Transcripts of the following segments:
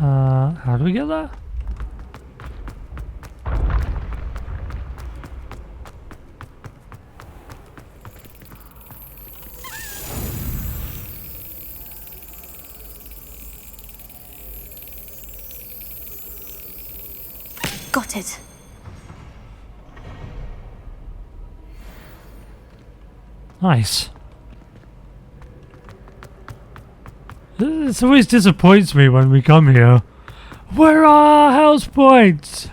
How do we get there? Got it. Nice. It always disappoints me when we come here. Where are our house points?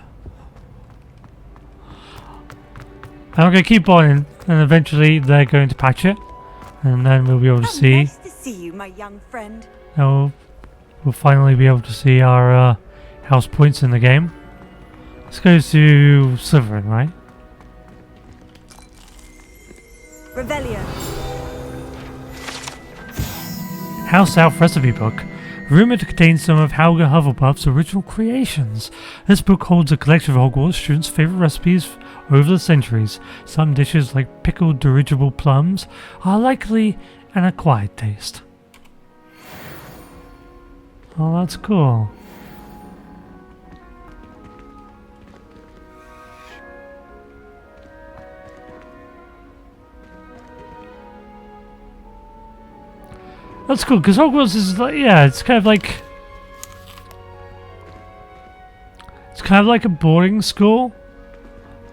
I'm going to keep on and eventually they're going to patch it. And then we'll be able to see. Nice to see you, my young friend. We'll finally be able to see our house points in the game. Let's go to Slytherin, right? Revelio. House Elf Recipe Book. Rumoured to contain some of Helga Hufflepuff's original creations. This book holds a collection of Hogwarts students' favourite recipes over the centuries. Some dishes, like pickled dirigible plums, are likely an acquired taste. Oh, that's cool. That's cool, because Hogwarts is like, yeah, it's kind of like a boarding school,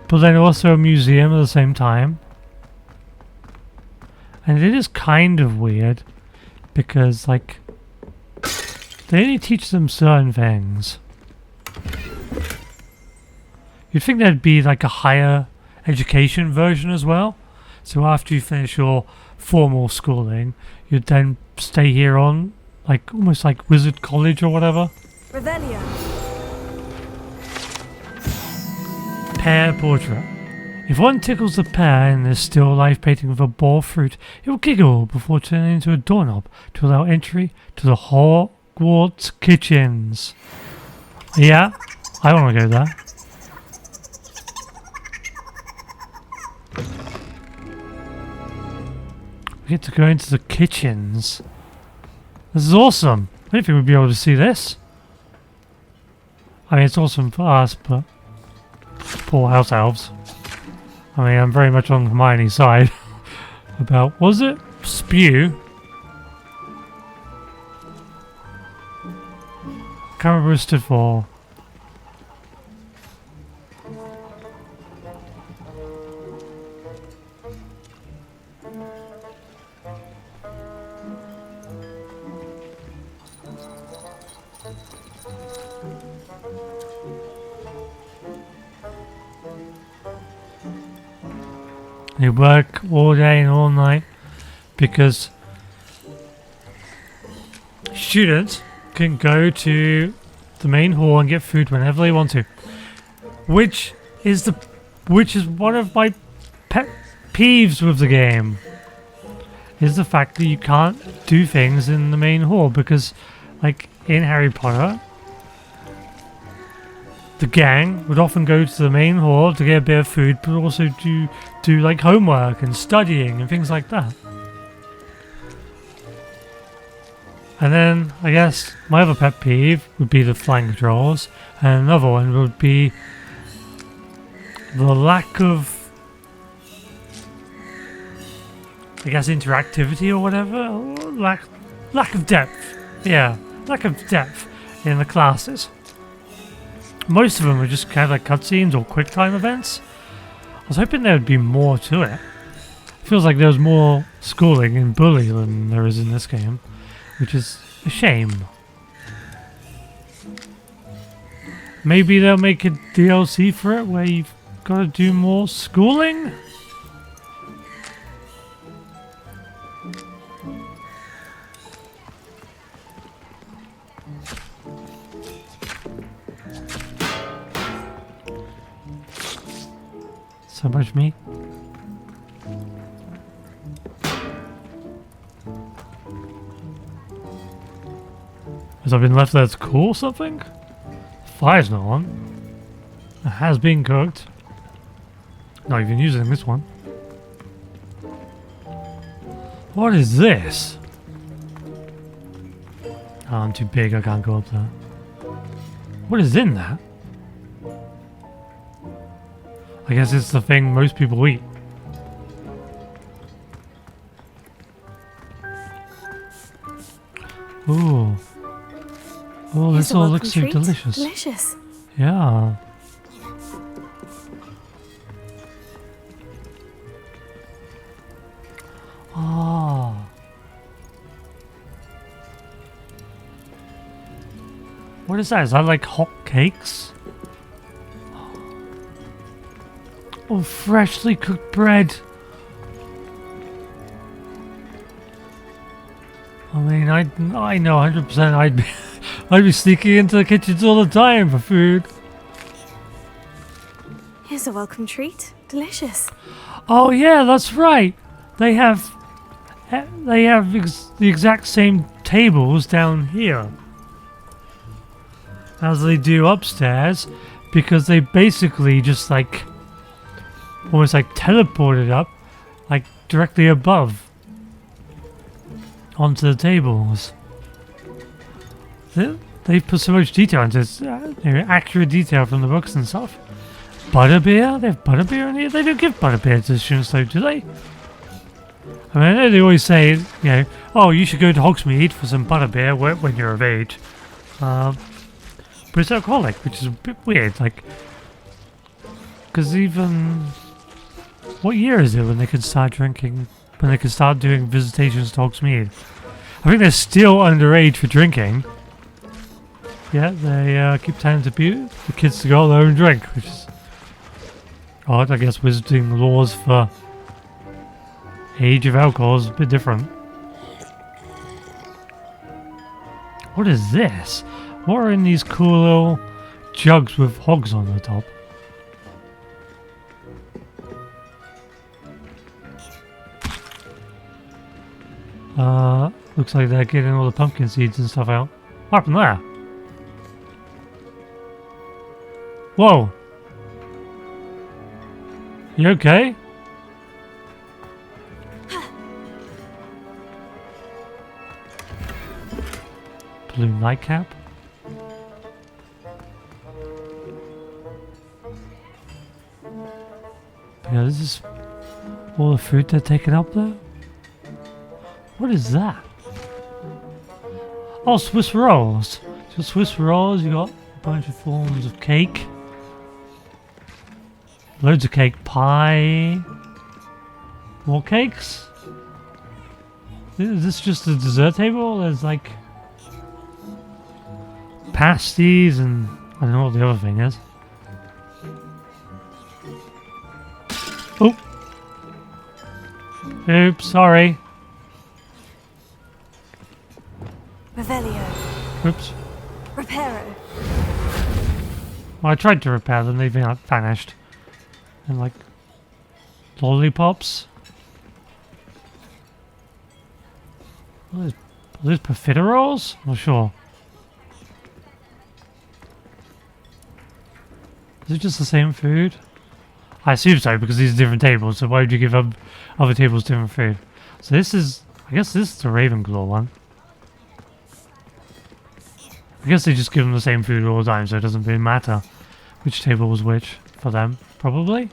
but then also a museum at the same time. And it is kind of weird, because, like, they only teach them certain things. You'd think there'd be, like, a higher education version as well. So after you finish your formal schooling, you'd then stay here on, like, almost like Wizard College or whatever. Revelio. Pear portrait. If one tickles the pear in this still life painting of a bowl of fruit, it will giggle before turning into a doorknob to allow entry to the Hogwarts kitchens. Yeah, I want to go there. We get to go into the kitchens. This is awesome. I didn't think we'd be able to see this. I mean, it's awesome for us, but poor house elves. I mean, I'm very much on Hermione's side about, was it spew? Can't remember what it stood for. They work all day and all night because students can go to the main hall and get food whenever they want to, which is one of my pet peeves with the game, is the fact that you can't do things in the main hall, because, like, in Harry Potter, the gang would often go to the main hall to get a bit of food, but also do like homework and studying and things like that. And then I guess my other pet peeve would be the flying controls, and another one would be the lack of, I guess, interactivity or whatever, or lack of depth. Yeah, lack of depth in the classes. Most of them are just kind of like cutscenes or quick time events. I was hoping there would be more to it. It feels like there's more schooling in Bully than there is in this game, which is a shame. Maybe they'll make a DLC for it where you've got to do more schooling? So much meat. Has I been left there to cool something? Fire's not on. It has been cooked. Not even using this one. What is this? Oh, I'm too big, I can't go up there. What is in that? I guess it's the thing most people eat. Ooh. Oh, Here's this a all welcome looks so treat. delicious. Delicious. Yeah. Oh. What is that? Is that like hot cakes? Oh, freshly cooked bread. I mean, I know 100% I'd be sneaking into the kitchens all the time for food. Here's a welcome treat. Delicious. Oh yeah, that's right. They have the exact same tables down here as they do upstairs, because they basically just like almost like teleported up, like directly above onto the tables. They put so much detail into this, accurate detail from the books and stuff. Butterbeer? They have butterbeer in here? They don't give butterbeer to students though, do they? I mean, I know they always say, you know, oh, you should go to Hogsmeade for some butterbeer when you're of age. But it's alcoholic, which is a bit weird, like, because even, what year is it when they can start drinking, when they can start doing visitations to Hogsmeade? I think they're still underage for drinking. Yeah, they keep telling the kids to go out there and drink, which is odd. I guess visiting laws for age of alcohol is a bit different. What is this? What are in these cool little jugs with hogs on the top? Looks like they're getting all the pumpkin seeds and stuff out. What happened there? Whoa! You okay? Blue nightcap? Yeah, this is all the food they're taking up there? What is that? Oh, Swiss rolls. So Swiss rolls, you got a bunch of forms of cake. Loads of cake. Pie. More cakes? Is this just a dessert table? There's like pasties and I don't know what the other thing is. Oh. Oops, sorry. Revelio. Oops. Reparo. Well, I tried to repair them, they've vanished. And like lollipops. Are those profiteroles? I'm not sure. Is it just the same food? I assume so, because these are different tables, so why would you give other tables different food? So this is, I guess this is the Ravenclaw one. I guess they just give them the same food all the time, so it doesn't really matter which table was which for them, probably.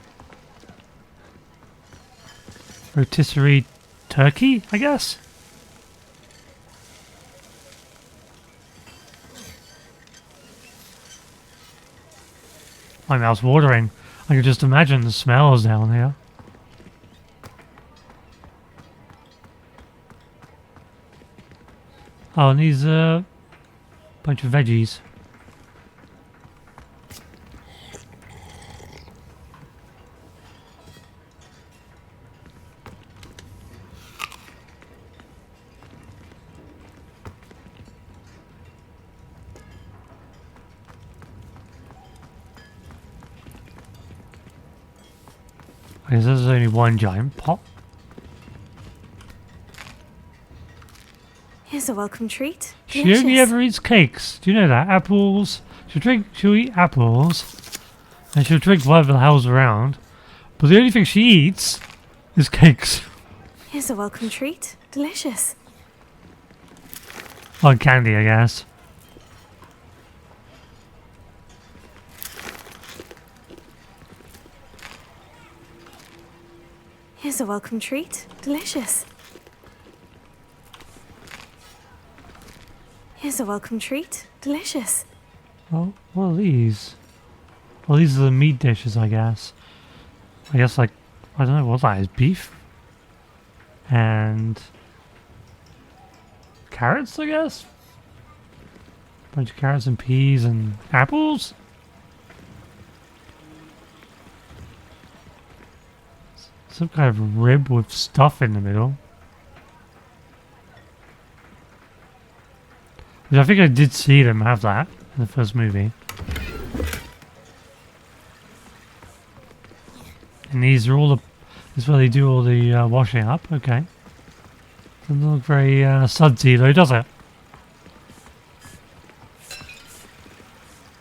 Rotisserie turkey, I guess? My mouth's watering. I can just imagine the smells down here. Oh, and these bunch of veggies. I guess there's only one giant pot. Here's a welcome treat. She Delicious. only ever eats cakes. Do you know that? Apples. She'll eat apples. And she'll drink whatever the hell's around. But the only thing she eats is cakes. Here's a welcome treat. Delicious. Oh, and candy, I guess. Here's a welcome treat. Delicious. Here's a welcome treat. Delicious. Oh, what are these? Well, these are the meat dishes, I guess. I guess, like, I don't know what that is. Beef? And carrots, I guess? Bunch of carrots and peas and apples? Some kind of rib with stuff in the middle. Which I think I did see them have that in the first movie. And these are all the... This is where they do all the washing up. Okay. Doesn't look very sudsy though, does it?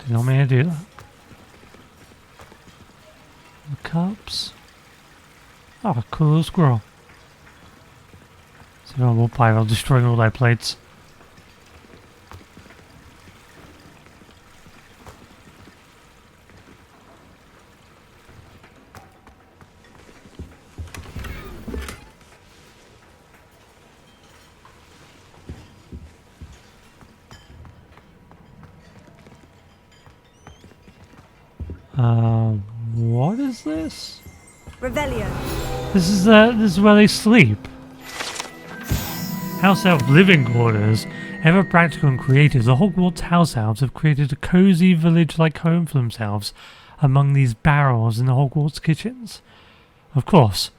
Did not mean to do that. The cups. Oh, a cool little squirrel. So I will play while destroying all their plates. What is this? Revelio. This is where they sleep. House elf living quarters. Ever practical and creative, the Hogwarts house elves have created a cozy village-like home for themselves among these barrels in the Hogwarts kitchens. Of course,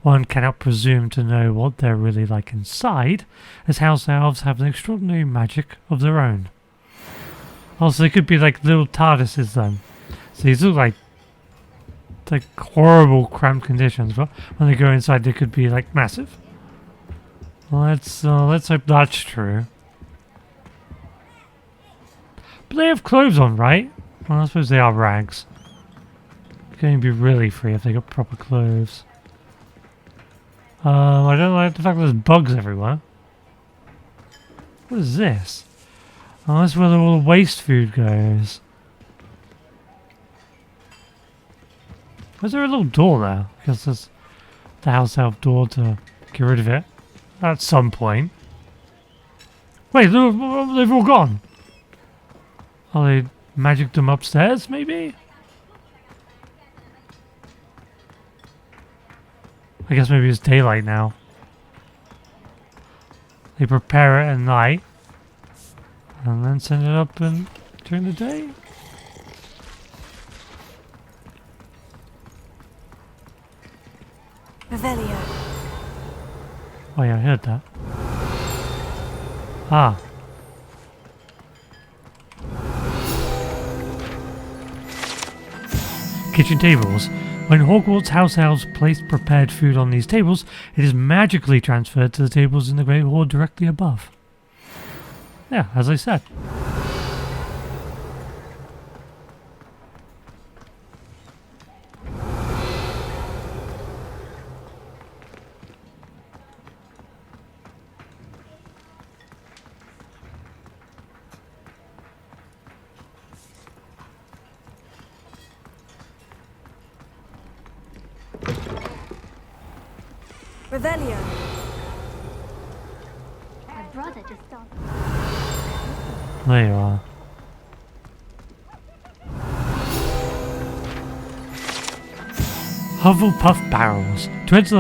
one cannot presume to know what they're really like inside, as house elves have an extraordinary magic of their own. Also, they could be like little TARDISes then. So these look like horrible cramped conditions, but when they go inside they could be like massive. Let's hope that's true. But they have clothes on, right? Well, I suppose they are rags. It's going to be really free if they got proper clothes. I don't like the fact that there's bugs everywhere. What is this? Oh, that's where all the waste food goes. Was there a little door there? Because there's the house elf door to get rid of it at some point. Wait, they've all gone. Oh, they magicked them upstairs, maybe? I guess maybe it's daylight now. They prepare it at night and then send it up during the day. Revelio. Oh yeah, I heard that. Ah. Kitchen tables. When Hogwarts house elves place prepared food on these tables, it is magically transferred to the tables in the Great Hall directly above. Yeah, as I said. Revelio. My brother just stopped. There you are. Hufflepuff barrels. To enter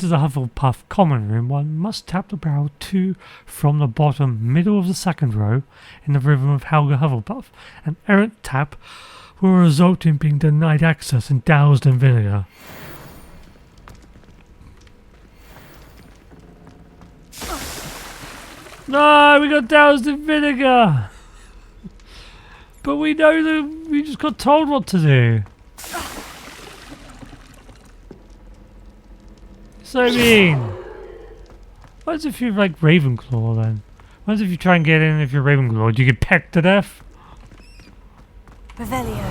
the Hufflepuff common room, one must tap the barrel 2 from the bottom middle of the second row in the rhythm of Helga Hufflepuff. An errant tap will result in being denied access and doused in vinegar. No, we got doused in vinegar. But we know that we just got told what to do. So mean. What if you're like Ravenclaw then? What if you try and get in if you're Ravenclaw? Do you get pecked to death? Revelio.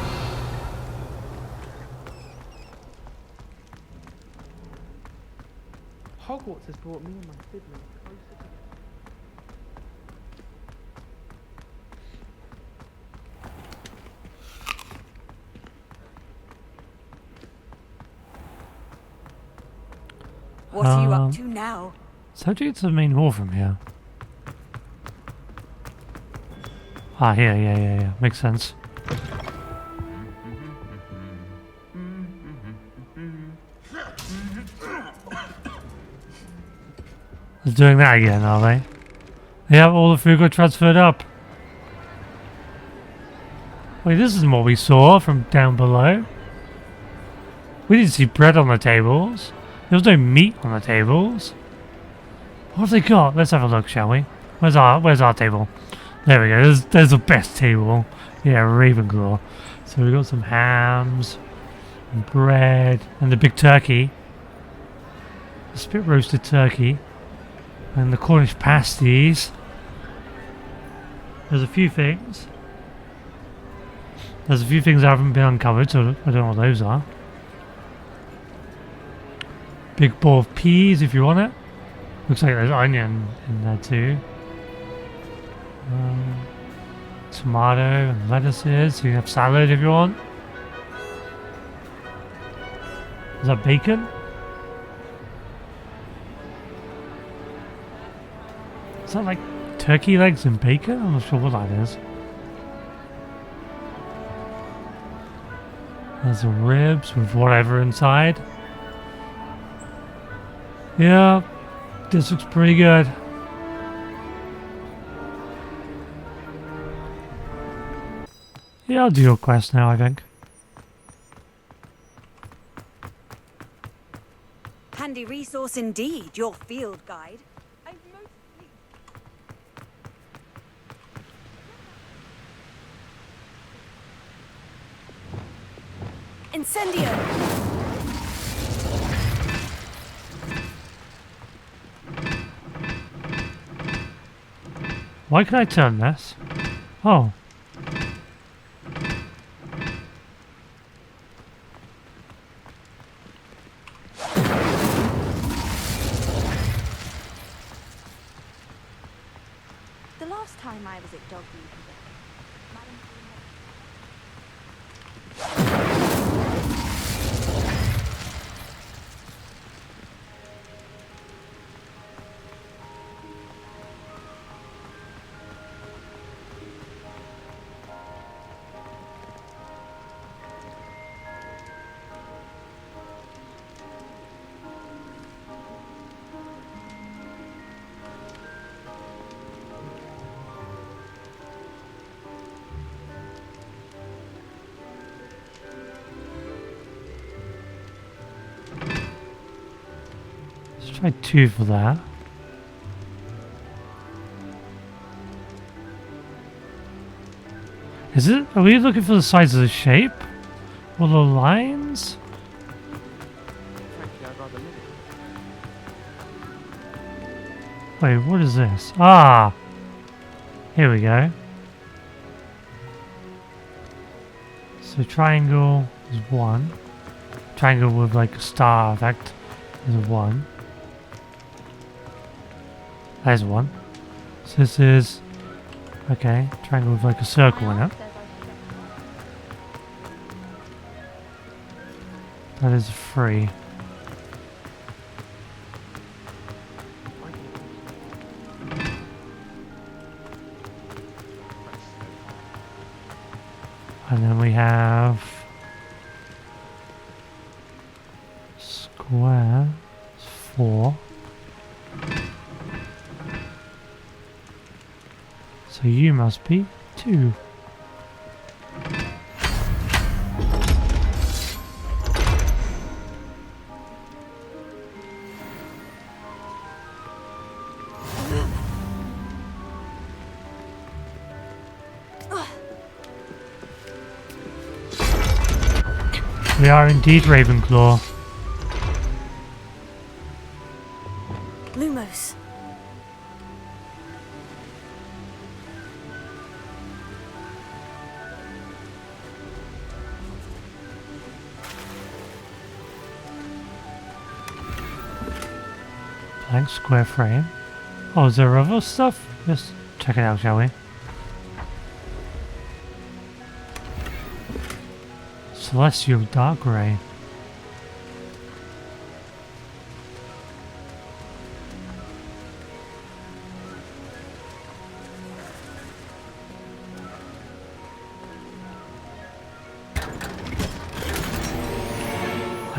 Hogwarts has brought me and my siblings closer together. What are you up to now? So how do you get to the main hall from here? Ah, here, yeah. Makes sense. They're doing that again, are they? Yeah, all the food got transferred up. Wait, this isn't what we saw from down below. We didn't see bread on the tables. There was no meat on the tables. What have they got? Let's have a look, shall we? Where's our table? There we go. There's the best table. Yeah, Ravenclaw. So we got some hams, and bread, and the big turkey. The spit roasted turkey. And the Cornish pasties. There's a few things. There's a few things that haven't been uncovered, so I don't know what those are. Big bowl of peas if you want it. Looks like there's onion in there too. Tomato and lettuces. So you can have salad if you want. Is that bacon? Is that like turkey legs and bacon? I'm not sure what that is. There's some ribs with whatever inside. Yeah, this looks pretty good. Yeah, I'll do your quest now, I think. Handy resource indeed, your field guide. I've mostly... Incendio! Why can I turn this? Oh. The last time I was at Dog Madam Let's try 2 for that. Is it? Are we looking for the size of the shape? Or the lines? Frankly, I'd rather live it. Wait, what is this? Ah! Here we go. So triangle is 1. Triangle with like a star effect is 1. There's 1. So this is... Okay, triangle with like a circle in it. That is 3. And then we have square is 4. So you must be 2. We are indeed Ravenclaw. Lumos. Blank square frame. Oh, is there other stuff? Let's check it out, shall we? Celestial dark ray.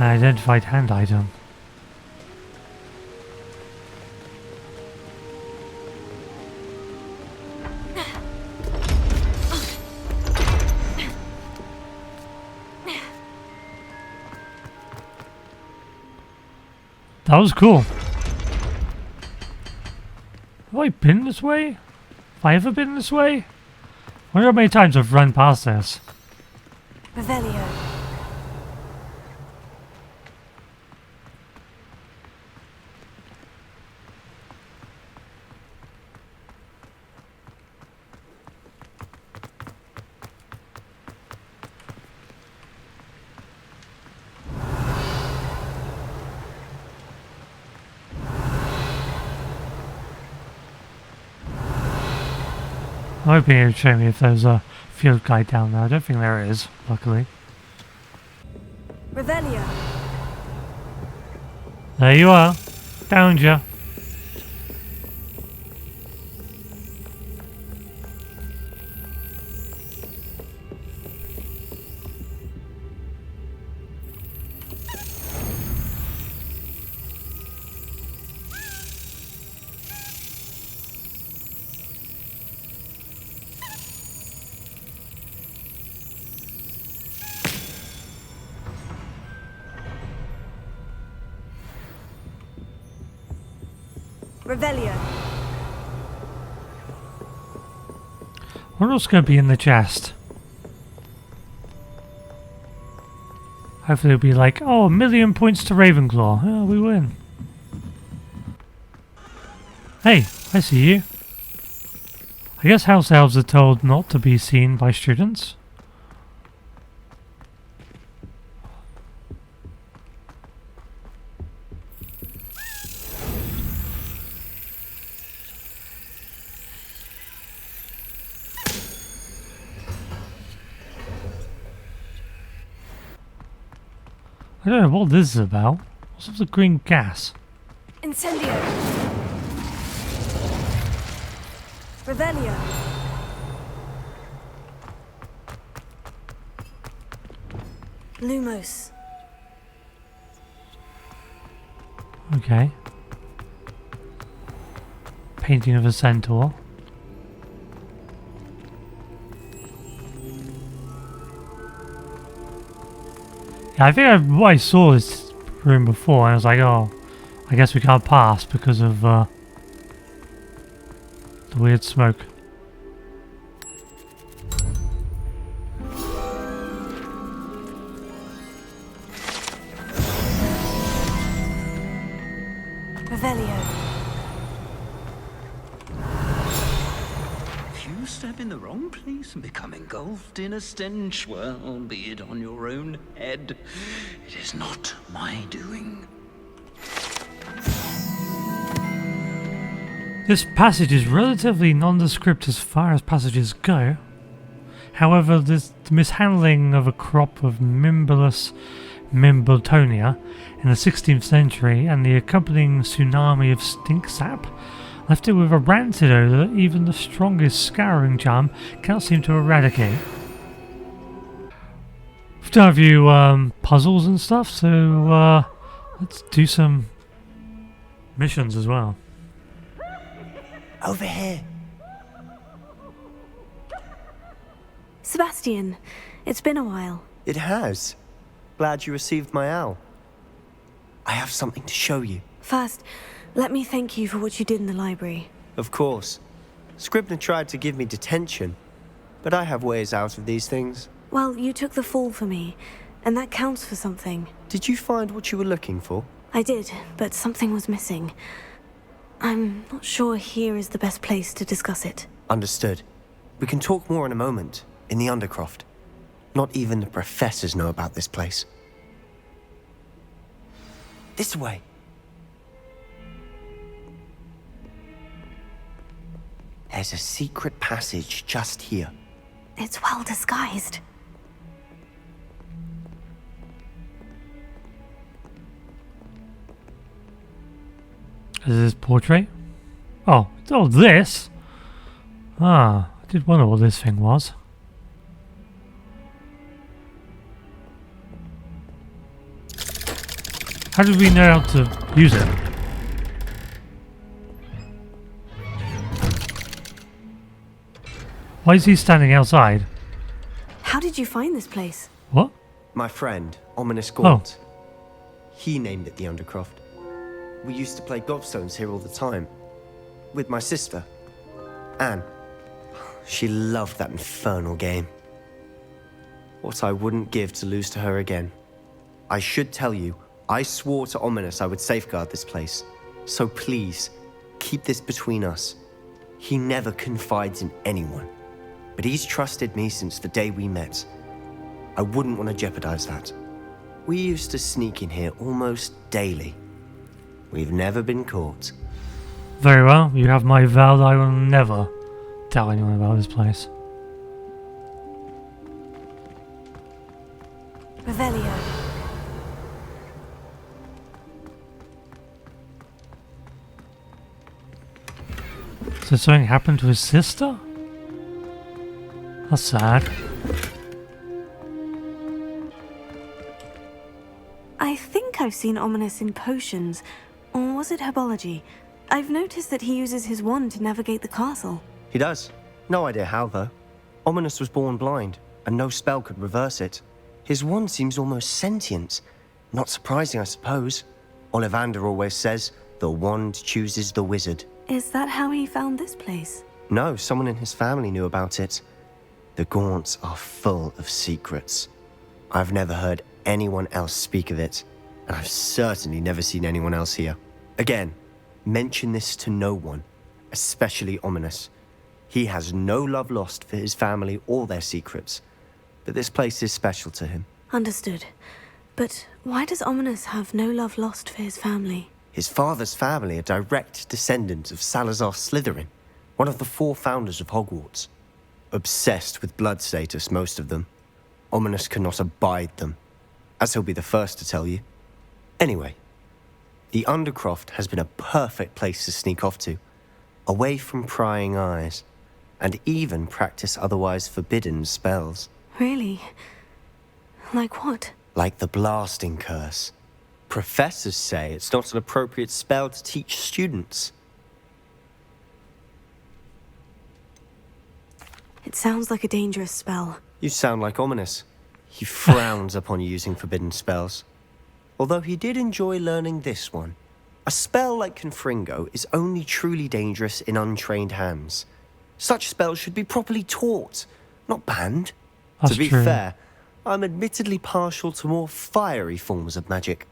Identified hand item. That was cool. Have I been this way? Have I ever been this way? I wonder how many times I've run past this. Revelio. I'm hoping it would show me if there's a field guide down there. I don't think there is, luckily. Revelio. There you are. Found ya. Revelio. What else going to be in the chest? Hopefully it'll be like, oh, 1,000,000 points to Ravenclaw. Oh, we win. Hey, I see you. I guess house elves are told not to be seen by students. I don't know what this is about. What's with the green gas? Incendio. Revelio. Lumos. Okay. Painting of a centaur. Yeah, I think I saw this room before and I was like, oh, I guess we can't pass because of the weird smoke. Revelio. If you step in the wrong place and become engulfed in a stench, well, be it on your own head. It is not my doing. This passage is relatively nondescript as far as passages go. However, the mishandling of a crop of Mimblus Mimbletonia in the 16th century and the accompanying tsunami of stink sap left it with a rancid odour that even the strongest scouring charm cannot seem to eradicate. We've done a few puzzles and stuff, so let's do some missions as well. Over here. Sebastian, it's been a while. It has. Glad you received my owl. I have something to show you. First, let me thank you for what you did in the library. Of course. Scribner tried to give me detention, but I have ways out of these things. Well, you took the fall for me, and that counts for something. Did you find what you were looking for? I did, but something was missing. I'm not sure here is the best place to discuss it. Understood. We can talk more in a moment, in the Undercroft. Not even the professors know about this place. This way. There's a secret passage just here. It's well disguised. Is this portrait? Oh, this? Ah, I did wonder what this thing was. How did we know how to use it? Why is he standing outside? How did you find this place? What? My friend, Ominous Gaunt. He named it the Undercroft. We used to play gobstones here all the time. With my sister, Anne. She loved that infernal game. What I wouldn't give to lose to her again. I should tell you, I swore to Ominous I would safeguard this place. So please, keep this between us. He never confides in anyone. But he's trusted me since the day we met. I wouldn't want to jeopardize that. We used to sneak in here almost daily. We've never been caught. Very well, you have my vow that I will never tell anyone about this place. Revelio. So something happened to his sister? That's sad. I think I've seen Ominous in potions. Or was it herbology? I've noticed that he uses his wand to navigate the castle. He does. No idea how, though. Ominous was born blind, and no spell could reverse it. His wand seems almost sentient. Not surprising, I suppose. Ollivander always says, the wand chooses the wizard. Is that how he found this place? No, someone in his family knew about it. The Gaunts are full of secrets. I've never heard anyone else speak of it, and I've certainly never seen anyone else here. Again, mention this to no one, especially Ominous. He has no love lost for his family or their secrets, but this place is special to him. Understood. But why does Ominous have no love lost for his family? His father's family are direct descendants of Salazar Slytherin, one of the 4 founders of Hogwarts. Obsessed with blood status, most of them. Ominous cannot abide them, as he'll be the first to tell you. Anyway, the Undercroft has been a perfect place to sneak off to, away from prying eyes, and even practice otherwise forbidden spells. Really? Like what? Like the blasting curse. Professors say it's not an appropriate spell to teach students. It sounds like a dangerous spell. You sound like Ominous. He frowns upon using forbidden spells. Although he did enjoy learning this one. A spell like Confringo is only truly dangerous in untrained hands. Such spells should be properly taught, not banned. That's to be true. fair, I'm admittedly partial to more fiery forms of magic.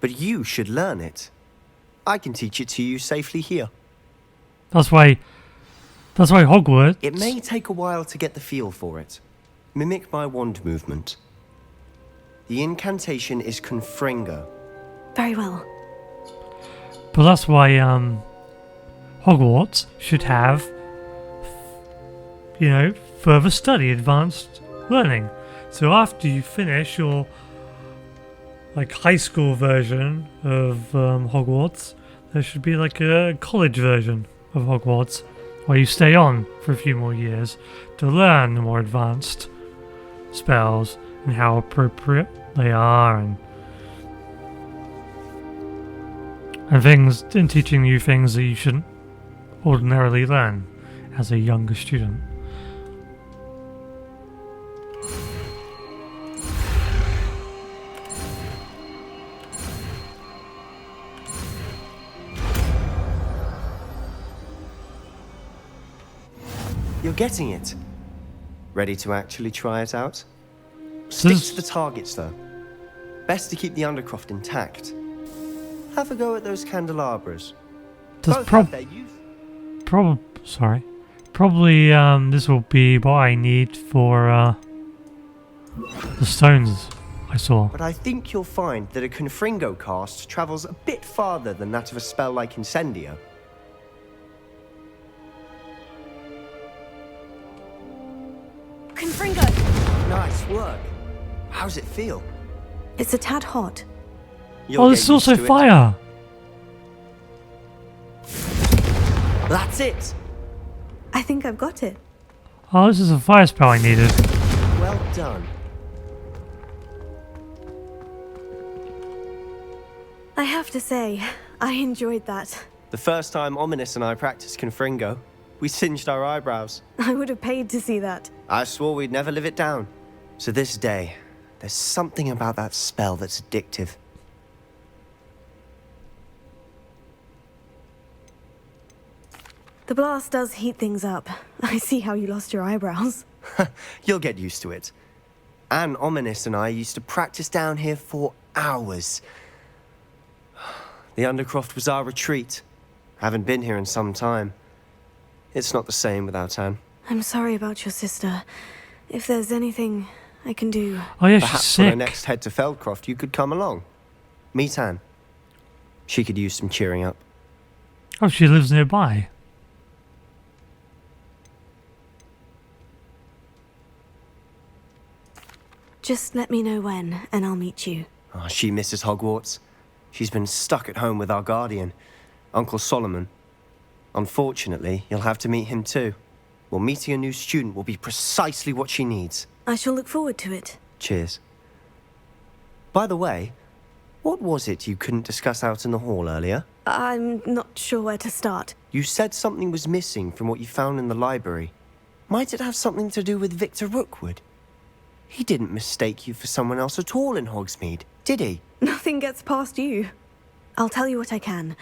But you should learn it. I can teach it to you safely here. That's why Hogwarts... It may take a while to get the feel for it. Mimic my wand movement. The incantation is Confringo. Very well. But that's why Hogwarts should have, further study, advanced learning. So after you finish your high school version of Hogwarts, there should be a college version of Hogwarts where you stay on for a few more years to learn the more advanced spells and how appropriate they are and things, and teaching you things that you shouldn't ordinarily learn as a younger student. You're getting it. Ready to actually try it out? So Stick to the targets, though. Best to keep the Undercroft intact. Have a go at those candelabras. Does Both have their use. Probably this will be what I need for the stones I saw. But I think you'll find that a Confringo cast travels a bit farther than that of a spell like Incendio. Confringo! Nice work. How's it feel? It's a tad hot. You'll Oh, get this is also used to it. fire! That's it. I think I've got it. Oh, this is a fire spell I needed. Well done. I have to say, I enjoyed that. The first time Ominous and I practiced Confringo, we singed our eyebrows. I would have paid to see that. I swore we'd never live it down. So this day, there's something about that spell that's addictive. The blast does heat things up. I see how you lost your eyebrows. You'll get used to it. Anne, Ominous and I used to practice down here for hours. The Undercroft was our retreat. Haven't been here in some time. It's not the same without Anne. I'm sorry about your sister. If there's anything I can do... Oh yeah, she's Perhaps when I sick. next head to Feldcroft, you could come along. Meet Anne. She could use some cheering up. Oh, she lives nearby. Just let me know when, and I'll meet you. Oh, she misses Hogwarts. She's been stuck at home with our guardian, Uncle Solomon. Unfortunately, you'll have to meet him too. Well, meeting a new student will be precisely what she needs. I shall look forward to it. Cheers. By the way, what was it you couldn't discuss out in the hall earlier? I'm not sure where to start. You said something was missing from what you found in the library. Might it have something to do with Victor Rookwood? He didn't mistake you for someone else at all in Hogsmeade, did he? Nothing gets past you. I'll tell you what I can.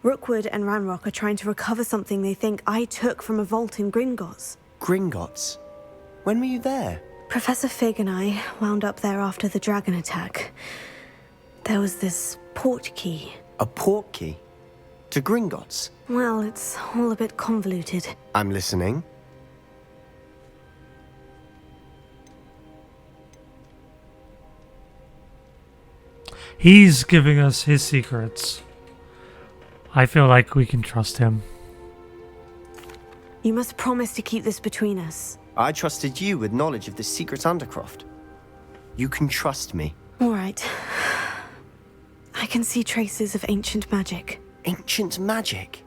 Rookwood and Ranrock are trying to recover something they think I took from a vault in Gringotts. Gringotts? When were you there? Professor Fig and I wound up there after the dragon attack. There was this port key. A port key? To Gringotts? Well, it's all a bit convoluted. I'm listening. He's giving us his secrets. I feel like we can trust him. You must promise to keep this between us. I trusted you with knowledge of the secret Undercroft. You can trust me. All right. I can see traces of ancient magic. Ancient magic?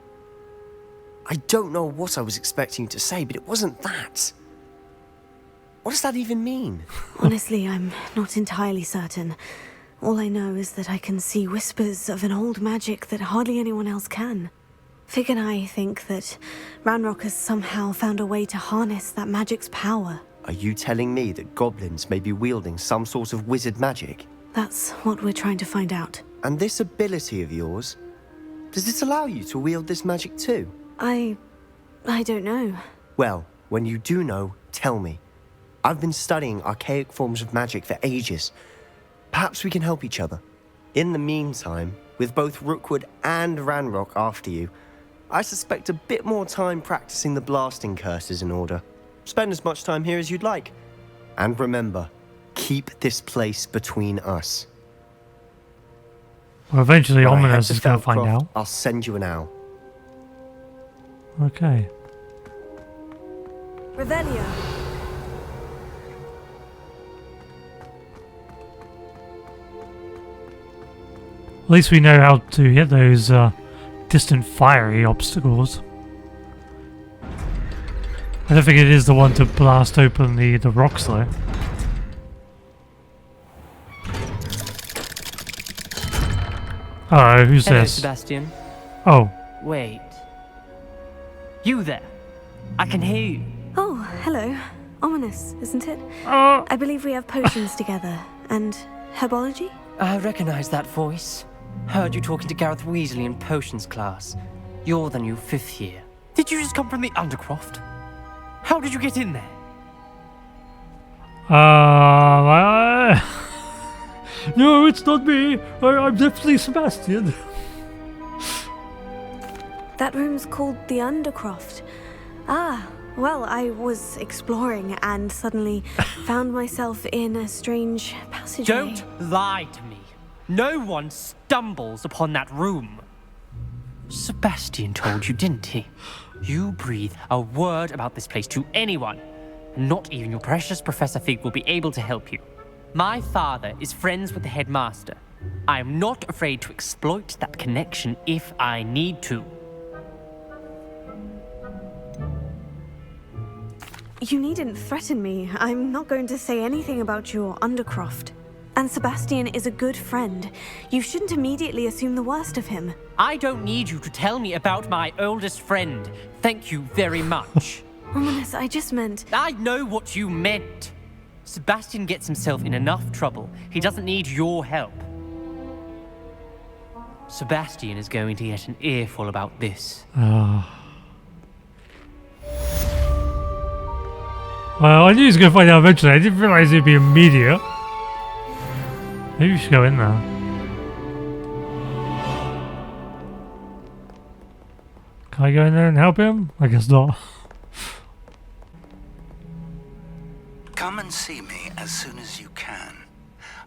I don't know what I was expecting you to say, but it wasn't that. What does that even mean? Honestly, I'm not entirely certain. All I know is that I can see whispers of an old magic that hardly anyone else can. Fig and I think that Ranrock has somehow found a way to harness that magic's power. Are you telling me that goblins may be wielding some sort of wizard magic? That's what we're trying to find out. And this ability of yours, does it allow you to wield this magic too? I don't know. Well, when you do know, tell me. I've been studying archaic forms of magic for ages. Perhaps we can help each other. In the meantime, with both Rookwood and Ranrock after you, I suspect a bit more time practicing the blasting curse is in order. Spend as much time here as you'd like. And remember, keep this place between us. Well, eventually When I head Ominous to is going to find Feldcroft, out. I'll send you an owl. Okay. Revelio. At least we know how to hit those distant fiery obstacles. I don't think it is the one to blast open the rocks though. Oh, who's Hello, this? Sebastian. Oh, Wait. You there? I can hear you. Oh, hello. Ominous, isn't it? oh, I believe we have potions together. And herbology? I recognize that voice. Heard you talking to Gareth Weasley in potions class. You're the new 5th year. Did you just come from the Undercroft? How did you get in there? no, it's not me. I'm definitely Sebastian. That room's called the Undercroft. Ah, well, I was exploring and suddenly found myself in a strange passageway. Don't lie to me. No one stumbles upon that room. Sebastian told you, didn't he? You breathe a word about this place to anyone, and not even your precious Professor Fig will be able to help you. My father is friends with the headmaster. I am not afraid to exploit that connection if I need to. You needn't threaten me. I'm not going to say anything about your Undercroft. And Sebastian is a good friend. You shouldn't immediately assume the worst of him. I don't need you to tell me about my oldest friend. Thank you very much. Ominous, I just meant... I know what you meant. Sebastian gets himself in enough trouble. He doesn't need your help. Sebastian is going to get an earful about this. Well, I knew he was going to find out eventually. I didn't realise it'd be immediate. Maybe we should go in there. Can I go in there and help him? I guess not. Come and see me as soon as you can.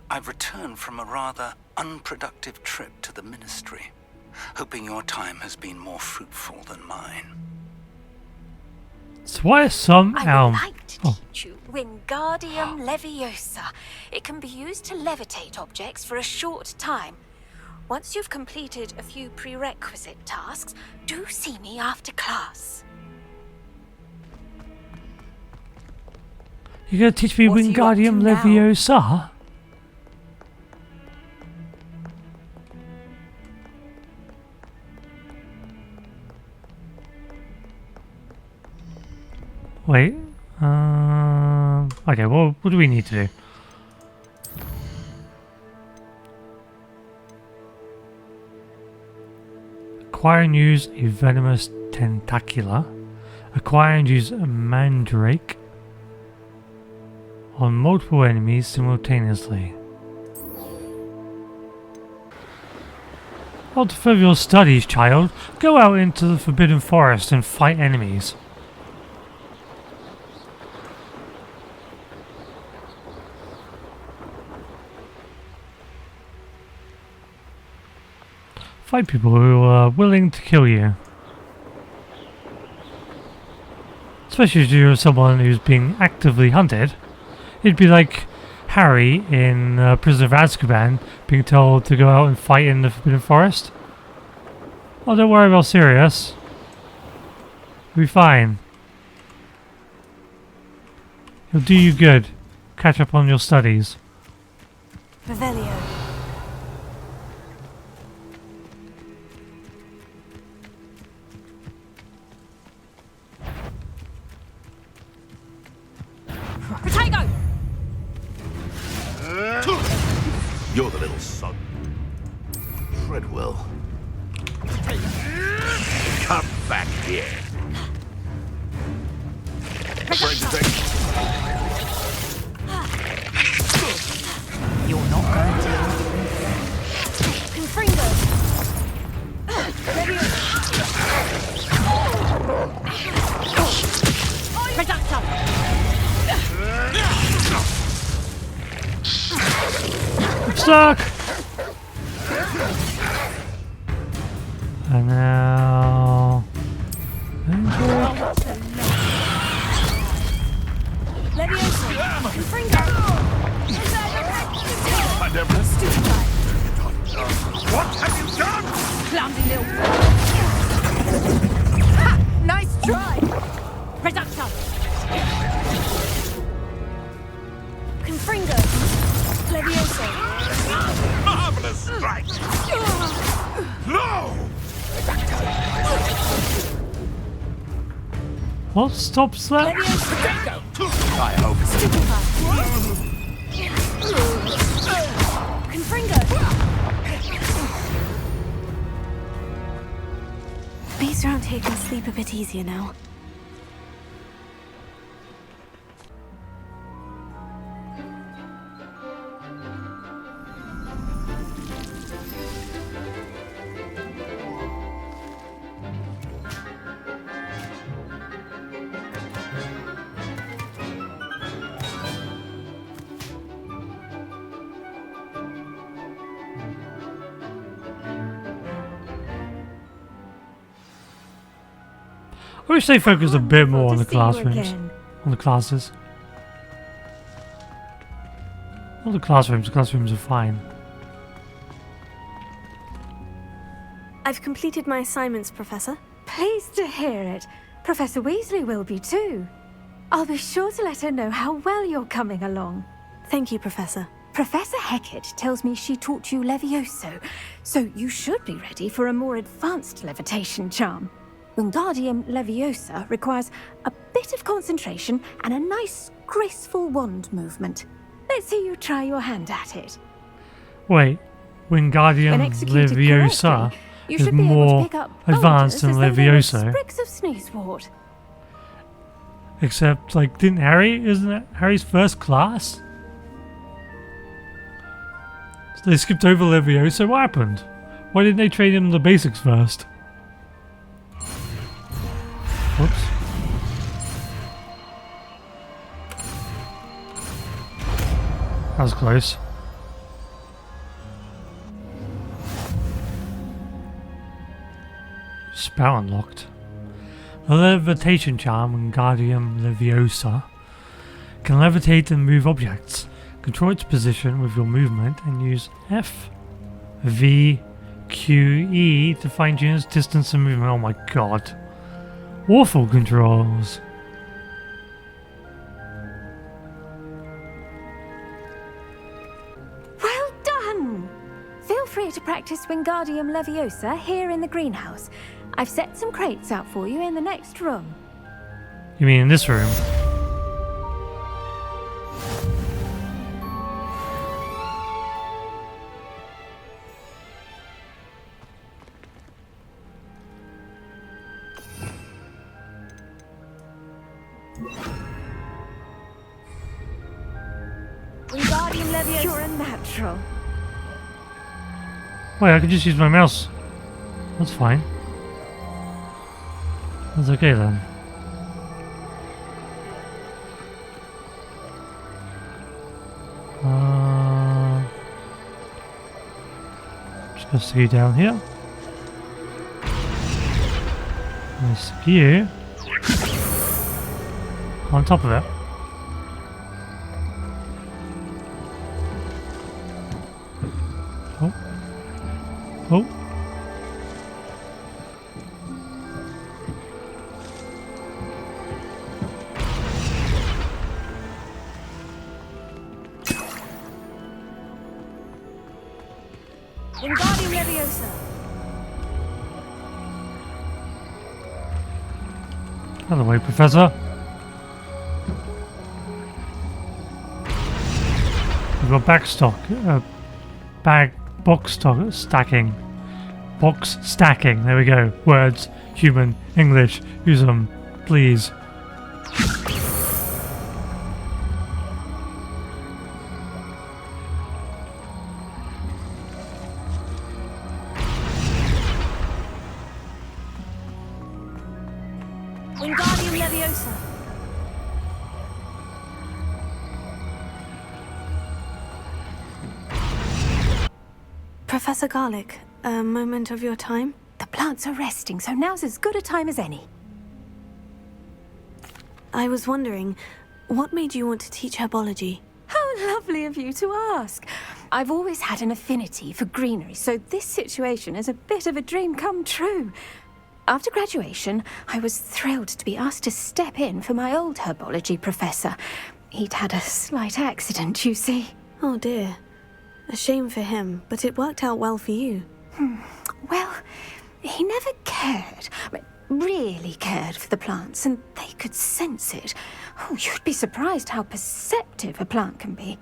I've returned from a rather unproductive trip to the Ministry, hoping your time has been more fruitful than mine. So why is some I would like to teach you Wingardium LeviOsa. It can be used to levitate objects for a short time. Once you've completed a few prerequisite tasks, do see me after class. You're going to teach me What are you up to Wingardium now? LeviOsa? Wait. Okay, well, what do we need to do? Acquire and use a venomous tentacula. Acquire and use a mandrake on multiple enemies simultaneously. While to further your studies, child, go out into the Forbidden Forest and fight enemies. Fight people who are willing to kill you. Especially if you're someone who's being actively hunted. It'd be like Harry in Prisoner of Azkaban being told to go out and fight in the Forbidden Forest. Oh, don't worry about Sirius. You'll be fine. He'll do you good. Catch up on your studies. Revelio. Potato! You're the little son. Treadwell. Come back here. You're not going to. Confringo. Reductor! I'm stuck! And now... LeviOsa. Confringo. I never... Stupid guy. What have you done? Clumsy little... Ha! Nice try! Reductor! Confringo. LeviOsa. Marvelous strike! No! What stops that? I hope it's... Confringo. Bees around here can sleep a bit easier now. I wish they focused a bit more on the to see you classrooms. again. On the classes. Not the classrooms are fine. I've completed my assignments, Professor. Pleased to hear it. Professor Weasley will be too. I'll be sure to let her know how well you're coming along. Thank you, Professor. Professor Hecat tells me she taught you LeviOsa, so you should be ready for a more advanced levitation charm. Wingardium Leviosa requires a bit of concentration and a nice, graceful wand movement. Let's see you try your hand at it. Wait, Wingardium When executed Leviosa correctly, you is should be able to more pick up advanced than boulders as though they were Leviosa. sprigs of sneezewort. Except, like, didn't Harry? Isn't it Harry's first class? So they skipped over Leviosa. What happened? Why didn't they train him the basics first? Whoops. That was close. Spell unlocked. The levitation charm, Wingardium Leviosa, can levitate and move objects. Control its position with your movement and use F, V, Q, E to fine-tune its distance and movement. Oh my god. Awful controls. Well done! Feel free to practice Wingardium Leviosa here in the greenhouse. I've set some crates out for you in the next room. You mean in this room? Wingardium Leviosa. You're a natural. Wait, I could just use my mouse. That's fine. That's okay then. Just gonna stick you down here. And stick you on top of it. Oh. Oh. Wingardium Leviosa. Out of the way, Professor. We've got box stacking. Box stacking. There we go. Words, human, English. Use them, please. Wingardium Leviosa. Professor Garlick, a moment of your time? The plants are resting, so now's as good a time as any. I was wondering, what made you want to teach herbology? How lovely of you to ask. I've always had an affinity for greenery, so this situation is a bit of a dream come true. After graduation, I was thrilled to be asked to step in for my old herbology professor. He'd had a slight accident, you see. Oh dear. A shame for him, but it worked out well for you. Well, he never cared, really cared for the plants, and they could sense it. Oh, you'd be surprised how perceptive a plant can be.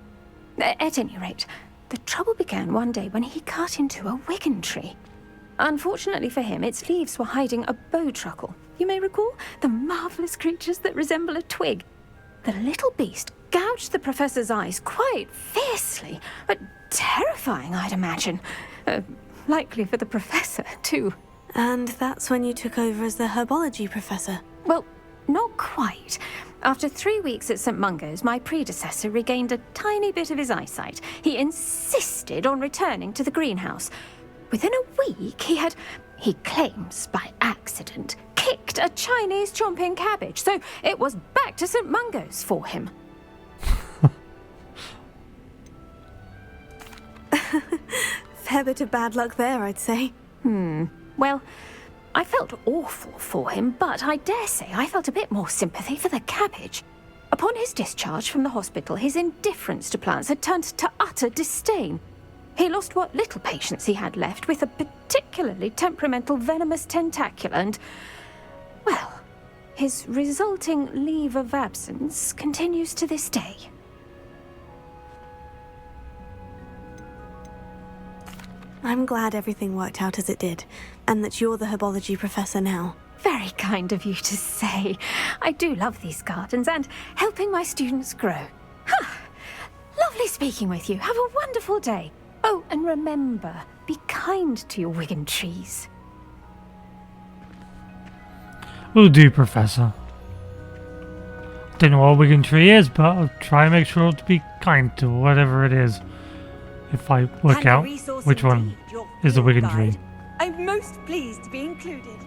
At any rate, the trouble began one day when he cut into a wigan tree. Unfortunately for him, its leaves were hiding a bowtruckle. You may recall the marvellous creatures that resemble a twig. The little beast gouged the professor's eyes quite fiercely, but terrifying, I'd imagine. Likely for the professor, too. And that's when you took over as the herbology professor? Well, not quite. After 3 weeks at St. Mungo's, my predecessor regained a tiny bit of his eyesight. He insisted on returning to the greenhouse. Within a week, he claims by accident, kicked a Chinese chomping cabbage, so it was back to St. Mungo's for him. Fair bit of bad luck there, I'd say. Well, I felt awful for him, but I dare say I felt a bit more sympathy for the cabbage. Upon his discharge from the hospital, his indifference to plants had turned to utter disdain. He lost what little patience he had left with a particularly temperamental venomous tentacula and, well, his resulting leave of absence continues to this day. I'm glad everything worked out as it did, and that you're the herbology professor now. Very kind of you to say. I do love these gardens and helping my students grow. Lovely speaking with you. Have a wonderful day. Oh, and remember, be kind to your Wigan trees. Will do, Professor. Don't know what a Wigan tree is, but I'll try and make sure to be kind to whatever it is. If I work out which one is the Wigan tree. I'm most pleased to be included.